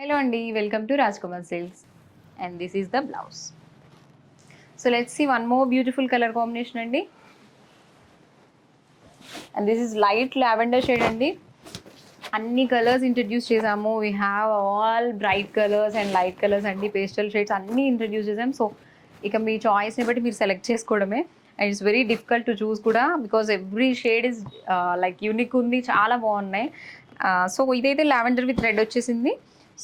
Hello Andy, welcome to Rajkumar Sales, and this is the blouse. So let's see one more beautiful color combination Andy, and this is light lavender shade Andy. అన్ని colours introduce చేసాము. We have all bright colours and light colours అండి, pastel shades అన్నీ introduce చేసాం. So ఇక మీ చాయిస్ని బట్టి మీరు సెలెక్ట్ చేసుకోవడమే. And it's very difficult to choose కూడా, because every shade is like unique ఉంది, చాలా బాగున్నాయి. సో ఇదైతే లావెండర్ విత్ రెడ్ వచ్చేసింది.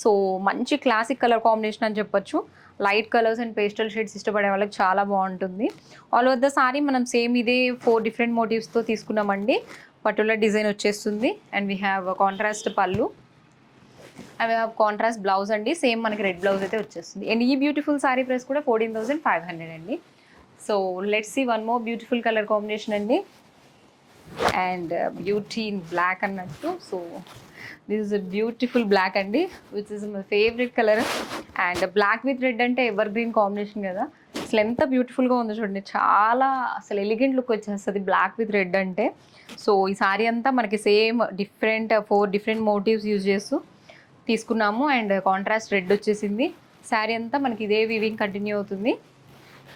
సో మంచి క్లాసిక్ కలర్ కాంబినేషన్ అని చెప్పొచ్చు. Light colours and pastel shades ఇష్టపడే వాళ్ళకి చాలా బాగుంటుంది. ఆల్ ఓవర్ ద సారీ మనం సేమ్ ఇదే 4 డిఫరెంట్ మోటివ్స్తో తీసుకున్నామండి. పర్టికులర్ డిజైన్ వచ్చేస్తుంది. అండ్ వీ హ్యావ్ కాంట్రాస్ట్ పళ్ళు, అవి కాంట్రాస్ట్ బ్లౌజ్ అండి. సేమ్ మనకి రెడ్ బ్లౌజ్ అయితే వచ్చేస్తుంది. అండ్ ఈ బ్యూటిఫుల్ సారీ ప్రైస్ కూడా 14,500 అండి. So let's see one more beautiful colour combination అండి. అండ్ బ్యూటీ ఇన్ బ్లాక్ అన్నట్టు. So this is beautiful black అండి, which is my favourite colour. And black with red అంటే evergreen combination కదా. అసలు ఎంత బ్యూటిఫుల్గా ఉందో చూడండి, చాలా అసలు ఎలిగెంట్ లుక్ వచ్చేస్తుంది బ్లాక్ విత్ రెడ్ అంటే. సో ఈ సారీ అంతా మనకి సేమ్ 4 డిఫరెంట్ మోటివ్స్ యూజ్ చేస్తూ తీసుకున్నాము. అండ్ కాంట్రాస్ట్ రెడ్ వచ్చేసింది. శారీ అంతా మనకి ఇదే వీవింగ్ కంటిన్యూ అవుతుంది.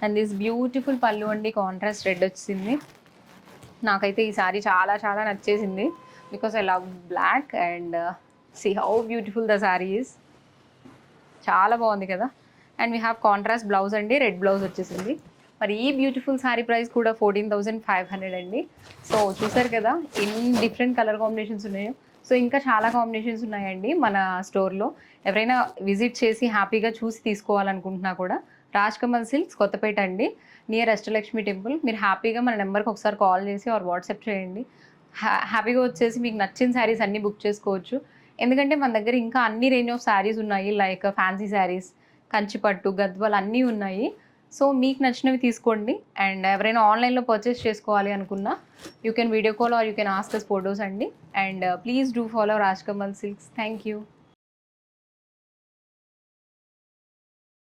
అండ్ దిస్ బ్యూటిఫుల్ పళ్ళు అండి, కాంట్రాస్ట్ రెడ్ వచ్చింది. నాకైతే ఈ సారీ చాలా చాలా నచ్చేసింది, because I love black. And see how beautiful the sari is, చాలా బాగుంది కదా. And we have contrast blouse అండి, రెడ్ బ్లౌజ్ వచ్చేసింది. మరి ఈ బ్యూటిఫుల్ సారీ ప్రైస్ కూడా 14,500 అండి. సో చూసారు కదా ఎన్ని డిఫరెంట్ కలర్ కాంబినేషన్స్ ఉన్నాయో. సో ఇంకా చాలా కాంబినేషన్స్ ఉన్నాయండి మన స్టోర్లో. ఎవరైనా విజిట్ చేసి హ్యాపీగా చూసి తీసుకోవాలనుకుంటున్నా కూడా రాజ్కమల్ సిల్క్స్ కొత్తపేట అండి, నియర్ అష్టలక్ష్మి టెంపుల్. మీరు హ్యాపీగా మన నెంబర్కి ఒకసారి కాల్ చేసి ఆర్ వాట్సాప్ చేయండి. హ్యాపీగా వచ్చేసి మీకు నచ్చిన శారీస్ అన్నీ బుక్ చేసుకోవచ్చు. ఎందుకంటే మన దగ్గర ఇంకా అన్ని రేంజ్ ఆఫ్ శారీస్ ఉన్నాయి, లైక్ ఫ్యాన్సీ శారీస్, కంచిపట్టు, గద్వాల్ అన్నీ ఉన్నాయి. సో మీకు నచ్చినవి తీసుకోండి. అండ్ ఎవరైనా ఆన్లైన్లో పర్చేస్ చేసుకోవాలి అనుకున్నా you can video call or you can ask us photos అండి. And please do follow Rajkamal silks. Thank you.